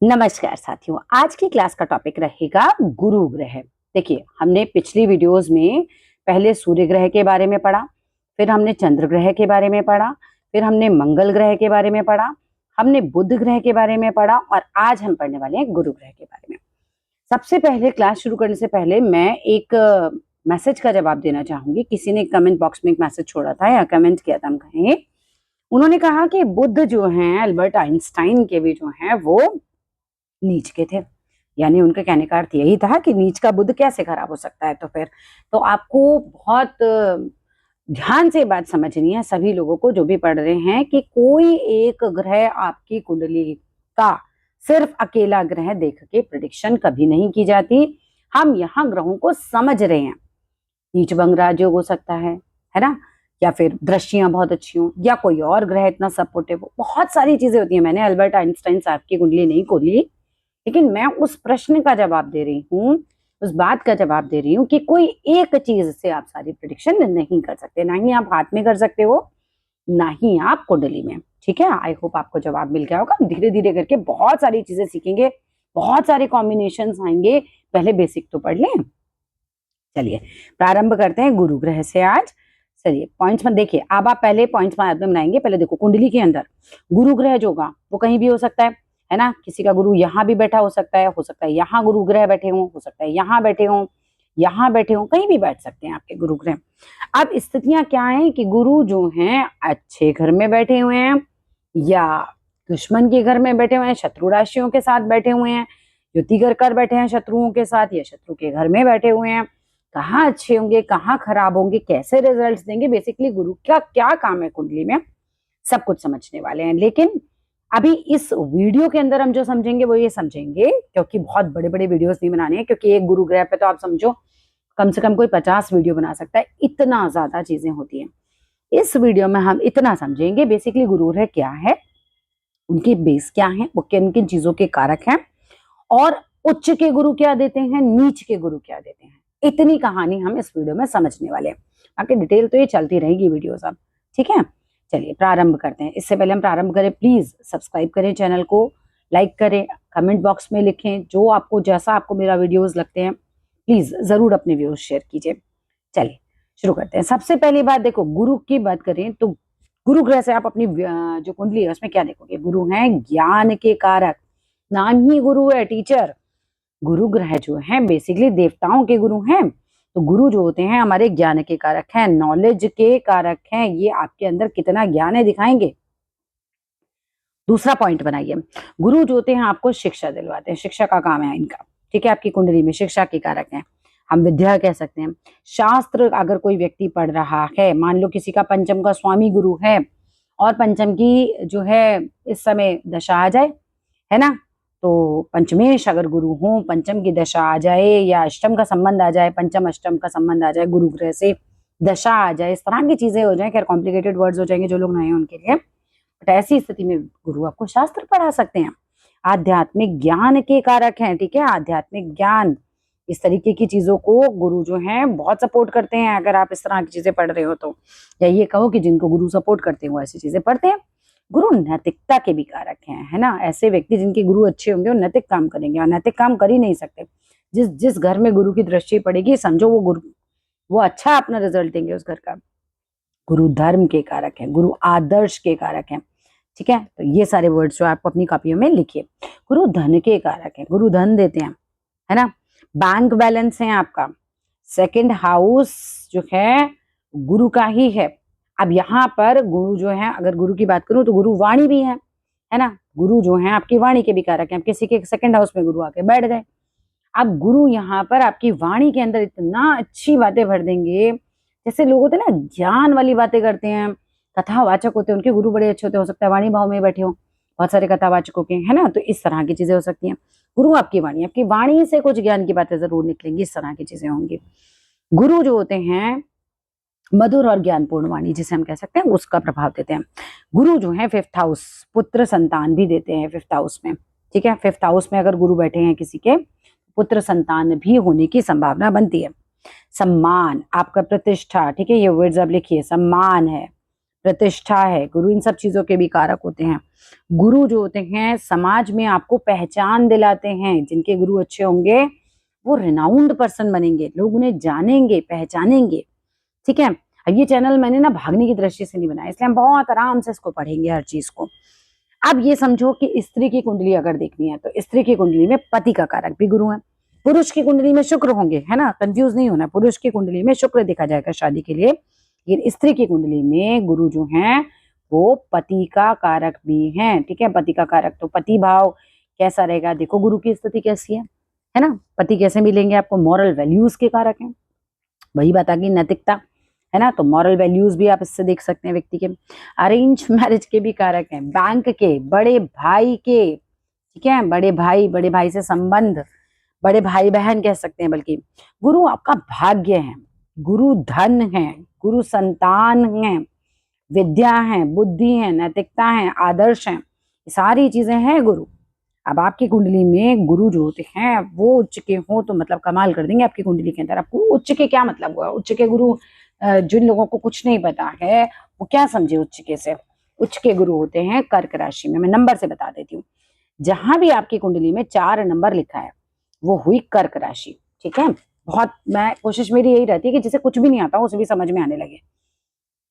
नमस्कार साथियों, आज की क्लास का टॉपिक रहेगा गुरु ग्रह। देखिए, हमने पिछली वीडियोस में पहले सूर्य ग्रह के बारे में पढ़ा, फिर हमने चंद्र ग्रह के बारे में पढ़ा, फिर हमने मंगल ग्रह के बारे में पढ़ा, हमने बुध ग्रह के बारे में पढ़ा और आज हम पढ़ने वाले हैं गुरु ग्रह के बारे में। सबसे पहले क्लास शुरू करने से पहले मैं एक मैसेज का जवाब देना चाहूंगी। किसी ने कमेंट बॉक्स में एक मैसेज छोड़ा था या कमेंट किया था, हम कहें, उन्होंने कहा कि बुध जो हैं अल्बर्ट आइंस्टाइन के भी जो हैं वो नीच के थे। यानी उनके कहने का अर्थ यही था कि नीच का बुध कैसे खराब हो सकता है। तो फिर तो आपको बहुत ध्यान से बात समझनी है, सभी लोगों को जो भी पढ़ रहे हैं, कि कोई एक ग्रह आपकी कुंडली का सिर्फ अकेला ग्रह देख के प्रेडिक्शन कभी नहीं की जाती। हम यहाँ ग्रहों को समझ रहे हैं। नीच भंग राजयोग हो सकता है ना, या फिर दृष्टियां बहुत अच्छी हों, या कोई और ग्रह इतना सपोर्टिव हो, बहुत सारी चीजें होती है। मैंने अल्बर्ट आइंस्टाइन साहब की कुंडली नहीं खोली, लेकिन मैं उस प्रश्न का जवाब दे रही हूँ, उस बात का जवाब दे रही हूँ कि कोई एक चीज से आप सारी प्रेडिक्शन नहीं कर सकते। ना ही आप हाथ में कर सकते हो, ना ही आप कुंडली में। ठीक है, आई होप आपको जवाब मिल गया होगा। धीरे धीरे करके बहुत सारी चीजें सीखेंगे, बहुत सारे कॉम्बिनेशन आएंगे। पहले बेसिक तो पढ़ लें। चलिए प्रारंभ करते हैं गुरु ग्रह से आज। चलिए पॉइंट्स में देखिए, अब आप पहले पॉइंट्स में बनाएंगे। पहले देखो, कुंडली के अंदर गुरु ग्रह जो होगा वो कहीं भी हो सकता है ना। किसी का गुरु यहाँ भी बैठा हो सकता है यहाँ गुरु ग्रह बैठे हो सकता है यहाँ बैठे हो, यहाँ बैठे हो, कहीं भी बैठ सकते हैं आपके गुरु ग्रह। अब स्थितियां क्या है कि गुरु जो हैं अच्छे घर में बैठे हुए हैं या दुश्मन के घर में बैठे हुए हैं, शत्रु राशियों के साथ बैठे हुए हैं, युति कर बैठे हैं शत्रुओं के साथ, या शत्रु के घर में बैठे हुए हैं। कहाँ अच्छे होंगे, कहाँ खराब होंगे, कैसे रिजल्ट्स देंगे, बेसिकली गुरु का क्या काम है कुंडली में, सब कुछ समझने वाले हैं। लेकिन अभी इस वीडियो के अंदर हम जो समझेंगे वो ये समझेंगे, क्योंकि बहुत बड़े बड़े वीडियोस नहीं बनाने हैं, क्योंकि एक गुरु ग्रह पे तो आप समझो कम से कम कोई 50 वीडियो बना सकता है, इतना ज्यादा चीजें होती हैं। इस वीडियो में हम इतना समझेंगे बेसिकली गुरु ग्रह क्या है, उनके बेस क्या है, वो किन किन चीजों के कारक हैं, और उच्च के गुरु क्या देते हैं, नीच के गुरु क्या देते हैं। इतनी कहानी हम इस वीडियो में समझने वाले हैं। बाकी डिटेल तो ये चलती रहेगी वीडियो सब। ठीक है, चलिए प्रारंभ करते हैं। इससे पहले हम प्रारंभ करें, प्लीज सब्सक्राइब करें चैनल को, लाइक करें, कमेंट बॉक्स में लिखें जो आपको, जैसा आपको मेरा वीडियोस लगते हैं, प्लीज जरूर अपने व्यूज शेयर कीजिए। चलिए शुरू करते हैं। सबसे पहली बात देखो, गुरु की बात करें तो गुरु ग्रह से आप अपनी जो कुंडली है उसमें क्या देखोगे, गुरु हैं ज्ञान के कारक। नाम ही गुरु है, टीचर। गुरु ग्रह जो है बेसिकली देवताओं के गुरु हैं। तो गुरु जो होते हैं हमारे ज्ञान के कारक हैं, नॉलेज के कारक हैं। ये आपके अंदर कितना ज्ञान है दिखाएंगे। दूसरा पॉइंट बनाइए, गुरु जो होते हैं आपको शिक्षा दिलवाते हैं, शिक्षा का काम है इनका। ठीक है, आपकी कुंडली में शिक्षा के कारक हैं, हम विद्या कह सकते हैं। शास्त्र अगर कोई व्यक्ति पढ़ रहा है, मान लो किसी का पंचम का स्वामी गुरु है और पंचम की जो है इस समय दशा आ जाए, है ना, तो पंचमेश अगर गुरु हो, पंचम की दशा आ जाए या अष्टम का संबंध आ जाए, पंचम अष्टम का संबंध आ जाए, गुरु ग्रह से दशा आ जाए, इस तरह की चीजें हो जाए, खैर कॉम्प्लिकेटेड वर्ड्स हो जाएंगे जो लोग नए हैं उनके लिए, बट ऐसी स्थिति में गुरु आपको शास्त्र पढ़ा सकते हैं। आध्यात्मिक ज्ञान के कारक हैं। ठीक है, आध्यात्मिक ज्ञान, इस तरीके की चीजों को गुरु जो है बहुत सपोर्ट करते हैं। अगर आप इस तरह की चीजें पढ़ रहे हो तो, या ये कहो कि जिनको गुरु सपोर्ट करते हैं वो ऐसी चीजें पढ़ते हैं। गुरु नैतिकता के भी कारक हैं, है ना। ऐसे व्यक्ति जिनके गुरु अच्छे होंगे वो नैतिक काम करेंगे, और नैतिक काम कर ही नहीं सकते। जिस जिस घर में गुरु की दृष्टि पड़ेगी, समझो वो गुरु, वो अच्छा अपना रिजल्ट देंगे उस घर का। गुरु धर्म के कारक हैं, गुरु आदर्श के कारक हैं। ठीक है, तो ये सारे वर्ड्स जो आप अपनी कॉपियों में लिखिए। गुरु धन के कारक हैं, गुरु धन देते हैं, है ना। बैंक बैलेंस है आपका, सेकंड हाउस जो है गुरु का ही है। अब यहाँ पर गुरु जो है, अगर गुरु की बात करूं तो गुरु वाणी भी है ना। गुरु जो है आपकी वाणी के भी कारक हैं। किसी के सेकंड हाउस में गुरु आके बैठ गए, अब गुरु यहाँ पर आपकी वाणी के अंदर इतना अच्छी बातें भर देंगे। जैसे लोग होते हैं ना ज्ञान वाली बातें करते हैं, कथावाचक होते हैं, उनके गुरु बड़े अच्छे होते हैं, हो सकता है वाणी भाव में बैठे हो बहुत सारे कथावाचकों के, है ना। तो इस तरह की चीजें हो सकती हैं। गुरु आपकी वाणी से कुछ ज्ञान की बातें जरूर निकलेंगी, इस तरह की चीजें होंगी। गुरु जो होते हैं मधुर और ज्ञानपूर्ण वाणी जिसे हम कह सकते हैं, उसका प्रभाव देते हैं। गुरु जो है फिफ्थ हाउस, पुत्र संतान भी देते हैं फिफ्थ हाउस में। ठीक है, फिफ्थ हाउस में अगर गुरु बैठे हैं किसी के, पुत्र संतान भी होने की संभावना बनती है। सम्मान, आपका प्रतिष्ठा, ठीक है, ये वर्ड्स आप लिखिए, सम्मान है, प्रतिष्ठा है, गुरु इन सब चीजों के भी कारक होते हैं। गुरु जो होते हैं समाज में आपको पहचान दिलाते हैं। जिनके गुरु अच्छे होंगे वो रिनाउंड पर्सन बनेंगे, लोग उन्हें जानेंगे, पहचानेंगे। ठीक है। अब ये चैनल मैंने ना भागने की दृष्टि से नहीं बनाया, इसलिए हम बहुत आराम से इसको पढ़ेंगे हर चीज को। अब ये समझो कि स्त्री की कुंडली अगर देखनी है तो स्त्री की कुंडली में पति का कारक भी गुरु है। पुरुष की कुंडली में शुक्र होंगे, है ना, कंफ्यूज नहीं होना। पुरुष की कुंडली में शुक्र देखा जाएगा शादी के लिए, लेकिन स्त्री की कुंडली में गुरु जो हैं वो पति का कारक भी हैं। ठीक है, पति का कारक, तो पति भाव कैसा रहेगा, देखो गुरु की स्थिति कैसी है ना। पति कैसे मिलेंगे आपको, मॉरल वैल्यूज के कारक हैं, वही बात आ गई नैतिकता, है ना। तो मॉरल वैल्यूज भी आप इससे देख सकते हैं व्यक्ति के। अरेंज मैरिज के भी कारक हैं, बैंक के, बड़े भाई के, ठीक है, बड़े भाई से संबंध, बड़े भाई बहन कह सकते हैं। बल्कि गुरु आपका भाग्य है, गुरु धन है, गुरु संतान है, विद्या है, बुद्धि है, नैतिकता है, आदर्श है, सारी चीजें हैं गुरु। अब आपकी कुंडली में गुरु जो होते हैं वो उच्च के हो तो मतलब कमाल कर देंगे आपकी कुंडली के अंदर। आपको उच्च के क्या मतलब हुआ, उच्च के गुरु जिन लोगों को कुछ नहीं पता है वो क्या समझे उच्च के से। उच्च के गुरु होते हैं कर्क राशि में। मैं नंबर से बता देती हूँ, जहां भी आपकी कुंडली में 4 नंबर लिखा है वो हुई कर्क राशि। ठीक है, बहुत मैं कोशिश मेरी यही रहती है कि जिसे कुछ भी नहीं आता उसे भी समझ में आने लगे।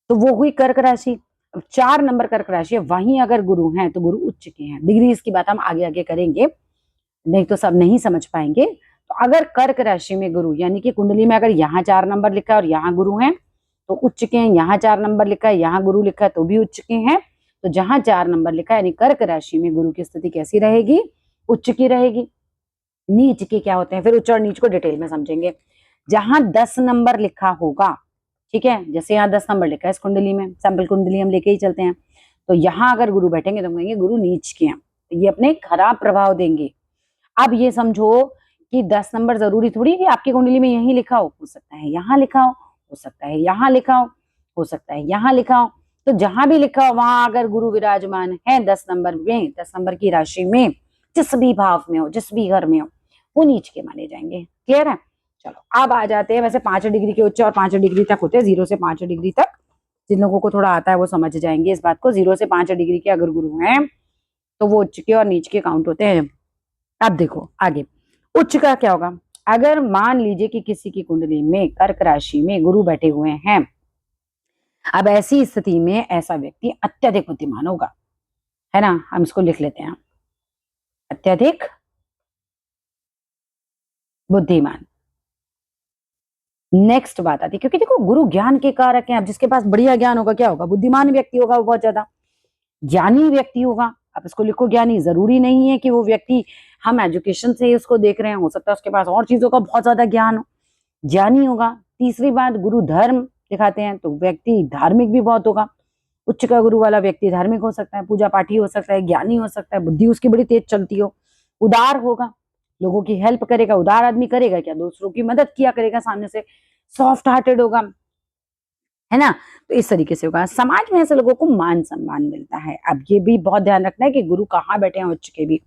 तो वो हुई कर्क राशि। अब 4 नंबर कर्क राशि है, वहीं अगर गुरु हैं तो गुरु उच्च के हैं। डिग्री की बात हम आगे आगे करेंगे, नहीं तो सब नहीं समझ पाएंगे। तो अगर कर्क राशि में गुरु, यानी कि कुंडली में अगर यहाँ 4 नंबर लिखा है और यहाँ गुरु हैं तो उच्च के हैं, यहाँ 4 नंबर लिखा है, यहाँ गुरु लिखा है तो भी उच्च के हैं। तो जहां 4 नंबर लिखा है यानी कर्क राशि में गुरु की स्थिति कैसी रहेगी, उच्च की रहेगी। नीच के क्या होते हैं, फिर उच्च और नीच को डिटेल में समझेंगे। जहां 10 नंबर लिखा होगा, ठीक है, जैसे यहाँ 10 नंबर लिखा है इस कुंडली में, सैंपल कुंडली हम लेके ही चलते हैं, तो यहाँ अगर गुरु बैठेंगे तो हम कहेंगे गुरु नीच के हैं, तो ये अपने खराब प्रभाव देंगे। अब ये समझो कि 10 नंबर जरूरी थोड़ी कि आपकी कुंडली में यही लिखा हो सकता है यहाँ लिखा हो सकता है यहाँ लिखा हो सकता है यहाँ लिखा हो। तो जहां भी लिखा हो वहां अगर गुरु विराजमान है 10 नंबर में, 10 नंबर की राशि में, जिस भी भाव में हो, जिस भी घर में हो, वो नीच के माने जाएंगे। क्लियर है। चलो अब आ जाते हैं, वैसे 5 डिग्री के उच्च और 5 डिग्री तक होते हैं, 0 से 5 डिग्री तक। जिन लोगों को थोड़ा आता है वो समझ जाएंगे इस बात को। 0 से 5 डिग्री के अगर गुरु हैं तो वो उच्च के और नीच के काउंट होते हैं। अब देखो आगे उच्च का क्या होगा। अगर मान लीजिए कि किसी की कुंडली में कर्क राशि में गुरु बैठे हुए हैं, अब ऐसी स्थिति में ऐसा व्यक्ति अत्यधिक बुद्धिमान होगा, है ना। हम इसको लिख लेते हैं, अत्यधिक बुद्धिमान। नेक्स्ट बात आती है, क्योंकि देखो गुरु ज्ञान के कारक हैं। अब जिसके पास बढ़िया ज्ञान होगा क्या होगा, बुद्धिमान व्यक्ति होगा, वो बहुत ज्यादा ज्ञानी व्यक्ति होगा। आप इसको लिखो ज्ञानी, जरूरी नहीं है कि वो व्यक्ति हम एजुकेशन से उसको देख रहे हैं, हो सकता है उसके पास और चीजों का बहुत ज्यादा ज्ञान हो, ज्ञानी होगा। तीसरी बात, गुरु धर्म दिखाते हैं तो व्यक्ति धार्मिक भी बहुत होगा। उच्च का गुरु वाला व्यक्ति धार्मिक हो सकता है, पूजा पाठी हो सकता है, ज्ञानी हो सकता है, बुद्धि उसकी बड़ी तेज चलती हो, उदार होगा, लोगों की हेल्प करेगा। उदार आदमी करेगा क्या, दूसरों की मदद किया करेगा सामने से, सॉफ्ट हार्टेड होगा, है ना। तो इस तरीके से होगा। समाज में ऐसे लोगों को मान सम्मान मिलता है। अब ये भी बहुत ध्यान रखना है कि गुरु कहाँ बैठे हैं उच्च के भी,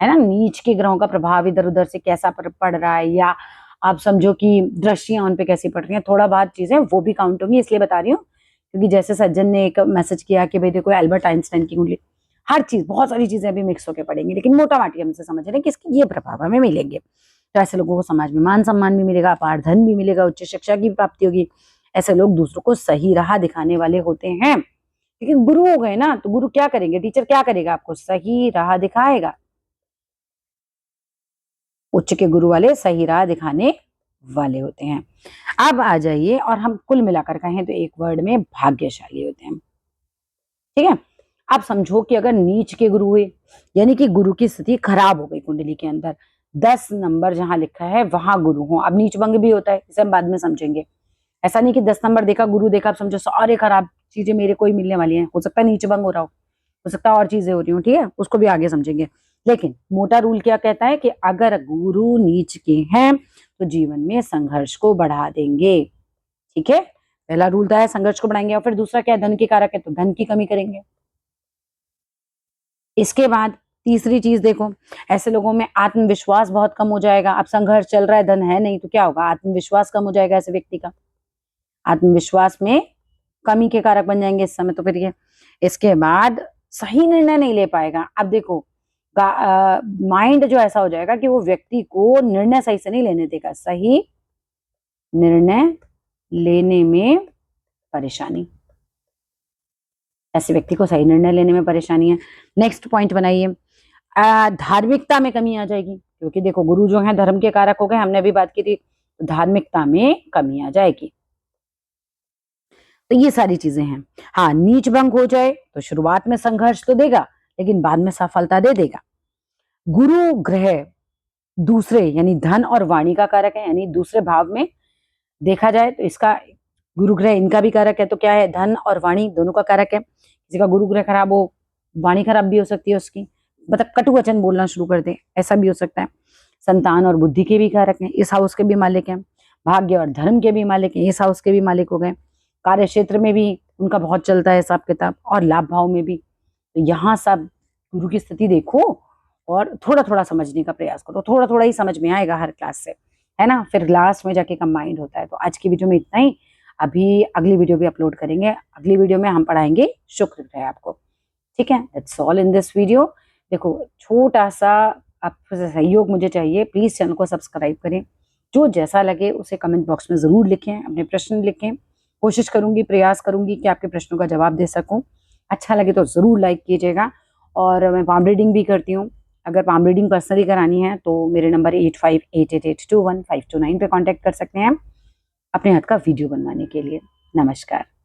है ना। नीच के ग्रहों का प्रभाव इधर उधर से कैसा पड़ रहा है, या आप समझो कि दृष्टियां उन पे कैसी पड़ रही हैं, थोड़ा बहुत चीजें वो भी काउंट होंगी। इसलिए बता रही हूँ क्योंकि जैसे सज्जन ने एक मैसेज किया कि भाई देखो एल्बर्ट आइंस्टाइन की कुंडली, हर चीज, बहुत सारी चीजें अभी मिक्स होकर पड़ेंगी, लेकिन मोटा माटी हमसे समझ रहे हैं कि इसके ये प्रभाव हमें मिलेंगे। तो ऐसे लोगों को समाज में मान सम्मान भी मिलेगा, अपार धन भी मिलेगा, उच्च शिक्षा की प्राप्ति होगी। ऐसे लोग दूसरों को सही राह दिखाने वाले होते हैं। लेकिन गुरु हो गए ना, तो गुरु क्या करेंगे, टीचर क्या करेगा, आपको सही राह दिखाएगा। उच्च के गुरु वाले सही राह दिखाने वाले होते हैं। अब आ जाइए और हम कुल मिलाकर कहें तो एक वर्ड में भाग्यशाली होते हैं। ठीक है। अब समझो कि अगर नीच के गुरु हुए, यानी कि गुरु की स्थिति खराब हो गई कुंडली के अंदर, 10 नंबर जहां लिखा है वहां गुरु हो। अब नीच भंग भी होता है, इसे हम बाद में समझेंगे। ऐसा नहीं कि 10 नंबर देखा गुरु देखा आप समझो सारे खराब चीजें मेरे को ही मिलने वाली हैं। हो सकता है नीच भंग हो रहा हो सकता है और चीजें हो रही हो, ठीक है, उसको भी आगे समझेंगे। लेकिन मोटा रूल क्या कहता है कि अगर गुरु नीच के हैं तो जीवन में संघर्ष को बढ़ा देंगे। ठीक है, पहला रूल तो है संघर्ष को बढ़ाएंगे, और फिर दूसरा क्या है, धन की कारक है तो धन की कमी करेंगे। इसके बाद तीसरी चीज देखो, ऐसे लोगों में आत्मविश्वास बहुत कम हो जाएगा। अब संघर्ष चल रहा है, धन है नहीं तो क्या होगा, आत्मविश्वास कम हो जाएगा ऐसे व्यक्ति का। आत्मविश्वास में कमी के कारक बन जाएंगे इस समय। तो फिर ये इसके बाद सही निर्णय नहीं ले पाएगा। अब देखो माइंड जो ऐसा हो जाएगा कि वो व्यक्ति को निर्णय सही से नहीं लेने देगा, सही निर्णय लेने में परेशानी, ऐसे व्यक्ति को सही निर्णय लेने में परेशानी है। नेक्स्ट पॉइंट बनाइए, धार्मिकता में कमी आ जाएगी, क्योंकि देखो गुरु जो है धर्म के कारक हो गए, हमने अभी बात की थी, धार्मिकता में कमी आ जाएगी। तो ये सारी चीजें हैं। हाँ, नीच भंग हो जाए तो शुरुआत में संघर्ष तो देगा, लेकिन बाद में सफलता दे देगा। गुरु ग्रह दूसरे यानी धन और वाणी का कारक है, यानी दूसरे भाव में देखा जाए तो इसका गुरु ग्रह इनका भी कारक है। तो क्या है, धन और वाणी दोनों का कारक है। किसी का गुरु ग्रह खराब हो, वाणी खराब भी हो सकती है उसकी, मतलब कटु वचन बोलना शुरू कर दे, ऐसा भी हो सकता है। संतान और बुद्धि के भी कारक हैं, इस हाउस के भी मालिक हैं। भाग्य और धर्म के भी मालिक हैं, इस हाउस के भी मालिक हो गए। कार्य क्षेत्र में भी उनका बहुत चलता है हिसाब किताब, और लाभ भाव में भी। तो यहाँ सब गुरु की स्थिति देखो और थोड़ा थोड़ा समझने का प्रयास करो, थोड़ा थोड़ा ही समझ में आएगा हर क्लास से, है ना। फिर लास्ट में जाके कंबाइंड होता है। तो आज की वीडियो में इतना ही, अभी अगली वीडियो भी अपलोड करेंगे। अगली वीडियो में हम पढ़ाएंगे शुक्र ग्रह आपको, ठीक है। That's all in this video. देखो छोटा सा आपसे सहयोग मुझे चाहिए, प्लीज चैनल को सब्सक्राइब करें। जो जैसा लगे उसे कमेंट बॉक्स में जरूर लिखें, अपने प्रश्न लिखें। कोशिश करूंगी, प्रयास करूंगी कि आपके प्रश्नों का जवाब दे सकूं। अच्छा लगे तो जरूर लाइक कीजिएगा। और मैं पाम रीडिंग भी करती हूँ, अगर पाम रीडिंग पर्सनली करानी है तो मेरे नंबर 8588215229 पे कांटेक्ट कर सकते हैं अपने हाथ का वीडियो बनवाने के लिए। नमस्कार।